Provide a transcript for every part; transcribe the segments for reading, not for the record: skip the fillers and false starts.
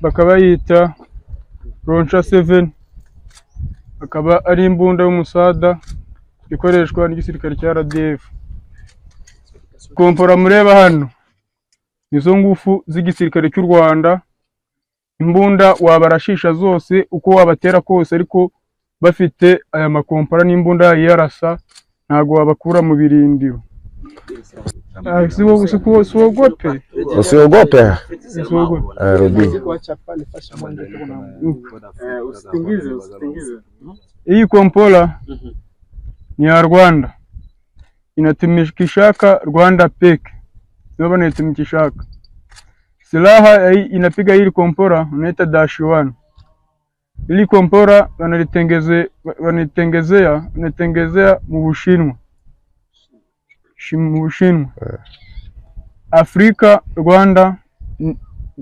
bakaba yita Roncha 7, akaba ari imbunda y'umusada ikoreshwa n'igisirikare cya RDF. Kompora mureba hano nizo ngufu z'igisirikare cy'u Rwanda. Imbunda wabarashisha zose uko wabatera kose, ariko bafite aya makompora n'imbunda yarasa ntago wabakura mu birindiro. Usiogope. Rudi. Hii kompora ni ya Rwanda, inatumikishaka Rwanda peke, ndio wanatumikishaka. Silaha inapiga hili kompora unaita -1. Hili kompora wanatengezea mu Bushinwa. Afrika, Rwanda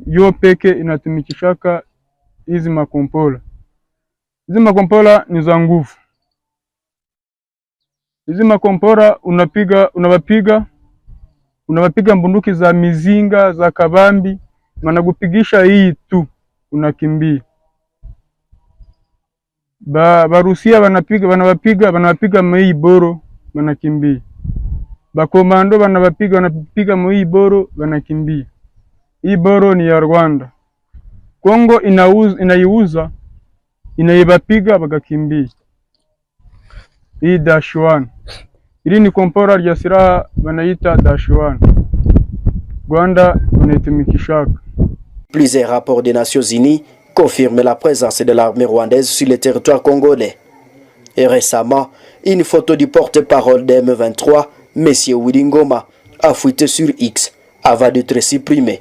yo peke inatumikishaka hizi makompora. Hizi makompora ni za nguvu. Hizi makompora unawapiga mbunduki za mizinga za kabambi, managupigisha hii tu unakimbia. Barusia wanawapiga mei boro wanakimbia. Bakomando wanapiga mei boro wanakimbia. Hii boro ni ya Rwanda. Kongo inaiuza, inaibapiga bagakimbia. Hii -1. Hili ni kompora rya silaha wanaita -1. Rwanda wanaitumikishaka. Plusieurs rapports des Nations Unies confirment la présence de l'armée rwandaise sur le territoire congolais. Et récemment, une photo du porte-parole de M23, M. Willy Ngoma, a fuité sur X avant d'être supprimé.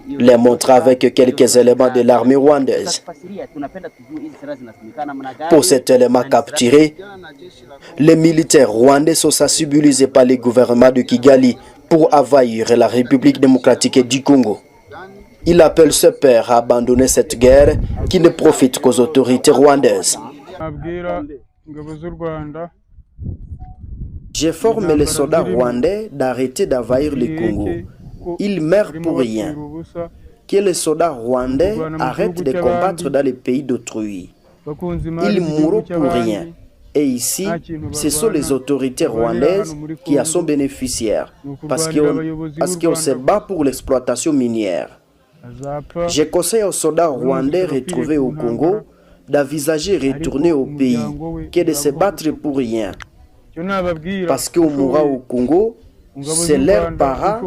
Les montre avec quelques éléments de l'armée rwandaise. Pour cet élément capturé, les militaires rwandais sont sensibilisés par le gouvernement de Kigali pour envahir la République démocratique du Congo. Il appelle ce père à abandonner cette guerre qui ne profite qu'aux autorités rwandaises. Je forme les soldats rwandais d'arrêter d'envahir le Congo. Ils meurent pour rien. Que les soldats rwandais arrêtent de combattre dans les pays d'autrui. Ils mourront pour rien. Et ici, ce sont les autorités rwandaises qui en sont bénéficiaires, parce qu'on se bat pour l'exploitation minière. Je conseille aux soldats rwandais retrouvés au Congo d'envisager retourner au pays, que de se battre pour rien. Parce qu'on mourra au Congo, c'est leurs parents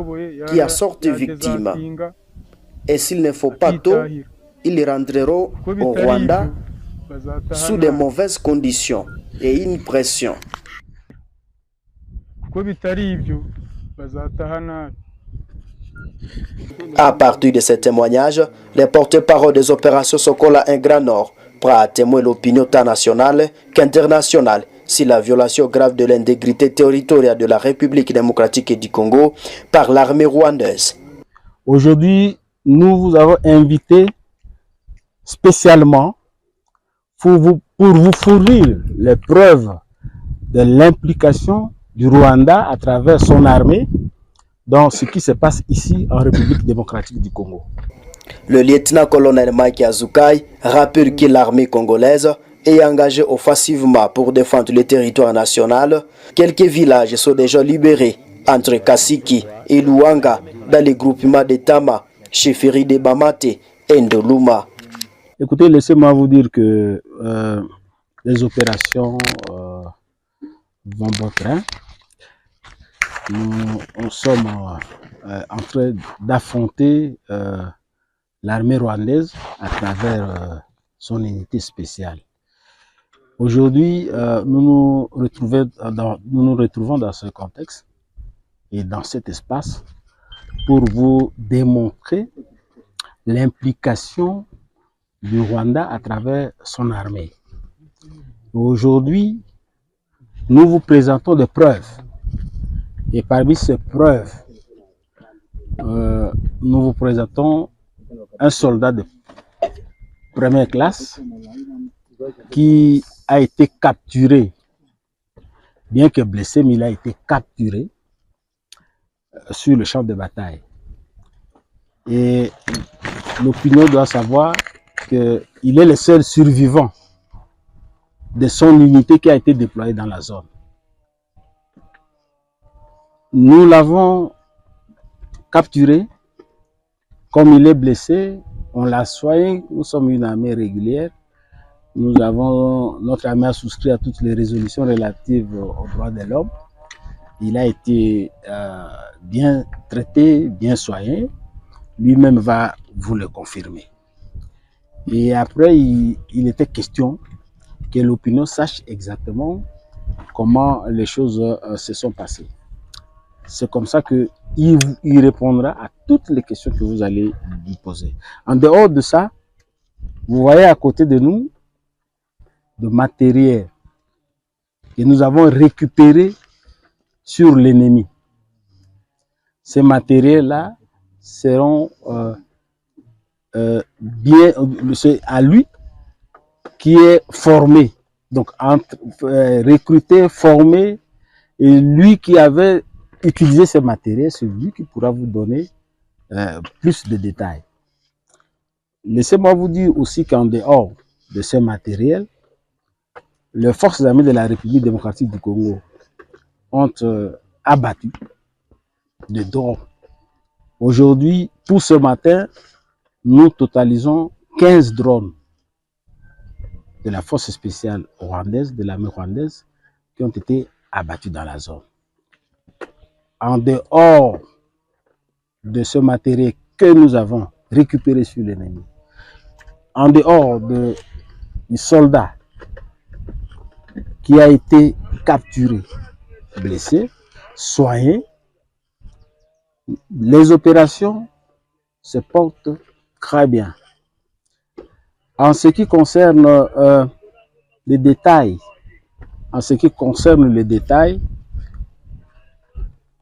qui en sortent victimes. Et s'il ne faut pas tôt, ils rentreront au Rwanda sous de mauvaises conditions et une pression. À partir de ce témoignage, les porte-parole des opérations Sokola un Grand Nord prêt à témoigner l'opinion tant nationale qu'internationale sur la violation grave de l'intégrité territoriale de la République démocratique du Congo par l'armée rwandaise. Aujourd'hui, nous vous avons invité spécialement pour vous fournir les preuves de l'implication du Rwanda à travers son armée dans ce qui se passe ici en République démocratique du Congo. Le lieutenant-colonel Mike Azukai rappelle que l'armée congolaise est engagée offensivement pour défendre le territoire national. Quelques villages sont déjà libérés entre Kasiki et Luanga dans les groupements de Tama, Cheferi de Bamate et Ndoluma. Écoutez, laissez-moi vous dire que les opérations vont bon train. Nous sommes en train d'affronter l'armée rwandaise à travers son unité spéciale. Aujourd'hui, nous nous retrouvons dans ce contexte et dans cet espace pour vous démontrer l'implication du Rwanda à travers son armée. Aujourd'hui, nous vous présentons des preuves. Et parmi ces preuves, nous vous présentons un soldat de première classe qui a été capturé, bien que blessé, mais il a été capturé sur le champ de bataille. Et l'opinion doit savoir qu'il est le seul survivant de son unité qui a été déployée dans la zone. Nous l'avons capturé. Comme il est blessé, on l'a soigné. Nous sommes une armée régulière. Notre armée a souscrit à toutes les résolutions relatives aux droits de l'homme. Il a été bien traité, bien soigné. Lui-même va vous le confirmer. Et après, il était question que l'opinion sache exactement comment les choses se sont passées. C'est comme ça qu'il répondra à toutes les questions que vous allez lui poser. En dehors de ça, vous voyez à côté de nous de matériel que nous avons récupéré sur l'ennemi. Ces matériels-là seront c'est à lui qui est formé, donc recruté, formé, et lui qui avait utilisé ces matériels, c'est lui qui pourra vous donner plus de détails. Laissez-moi vous dire aussi qu'en dehors de ces matériels, les forces armées de la République démocratique du Congo ont abattu des drones. Aujourd'hui, pour ce matin, nous totalisons 15 drones de la force spéciale rwandaise, de l'armée rwandaise, qui ont été abattus dans la zone. En dehors de ce matériel que nous avons récupéré sur l'ennemi, en dehors du soldat qui a été capturé, blessé, soigné, les opérations se portent très bien. En ce qui concerne les détails,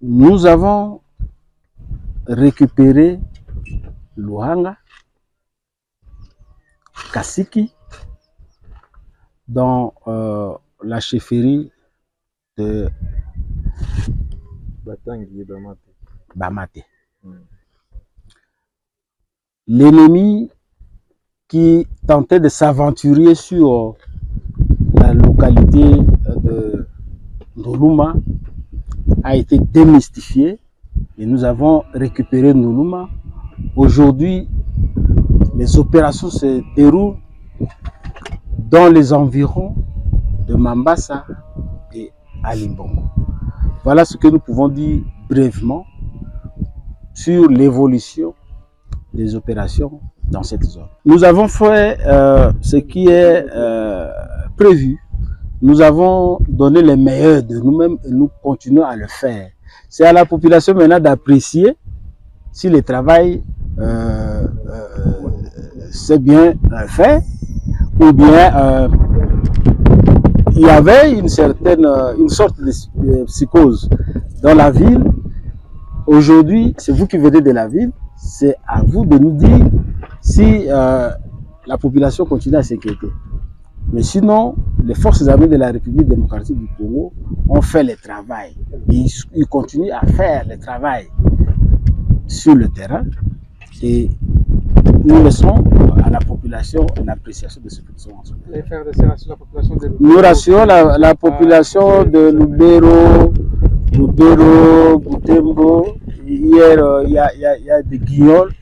nous avons récupéré Luhanga, Kasiki, dans la chefferie de Bamate. L'ennemi qui tentait de s'aventurer sur la localité de Ndoluma a été démystifié et nous avons récupéré Ndoluma. Aujourd'hui, les opérations se déroulent dans les environs de Mambasa et Alimbongo. Voilà ce que nous pouvons dire brièvement sur l'évolution des opérations dans cette zone. Nous avons fait ce qui est prévu. Nous avons donné le meilleur de nous-mêmes et nous continuons à le faire. C'est à la population maintenant d'apprécier si le travail c'est bien fait ou bien il y avait une sorte de psychose dans la ville. Aujourd'hui, c'est vous qui venez de la ville, c'est à vous de nous dire si la population continue à s'inquiéter. Mais sinon, les forces armées de la République démocratique du Congo ont fait le travail. Et ils continuent à faire le travail sur le terrain. Et nous laissons à la population l'appréciation de ce que nous sommes en train de faire. Nous rassurons la population de Lubero, Butembo. Hier, il y a des guignols,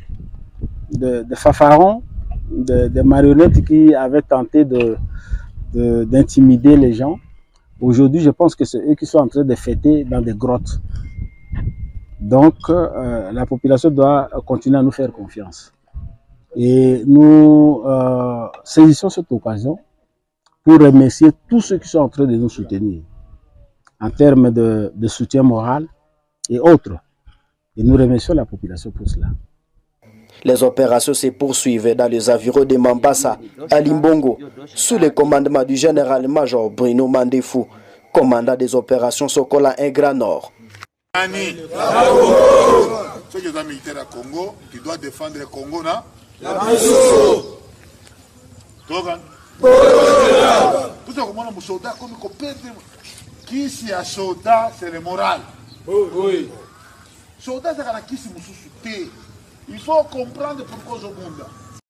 de fafarons, de marionnettes qui avaient tenté d'intimider les gens. Aujourd'hui, je pense que c'est eux qui sont en train de fêter dans des grottes. Donc, la population doit continuer à nous faire confiance. Et nous saisissons cette occasion pour remercier tous ceux qui sont en train de nous soutenir en termes de soutien moral et autres. Et nous remercions la population pour cela. Les opérations se poursuivent dans les environs de Mambasa, à Limbongo, sous le commandement du général-major Bruno Mandefou, commandant des opérations Sokola 1 Grand Nord. Ceux qui sont militaires à Congo, qui doivent défendre le Congo, non? Tout ça, comme un soldat, comme un copain, qui est un soldat, c'est le moral. Oui. Soldat, c'est qui est un Il faut comprendre pourquoi Zobunda.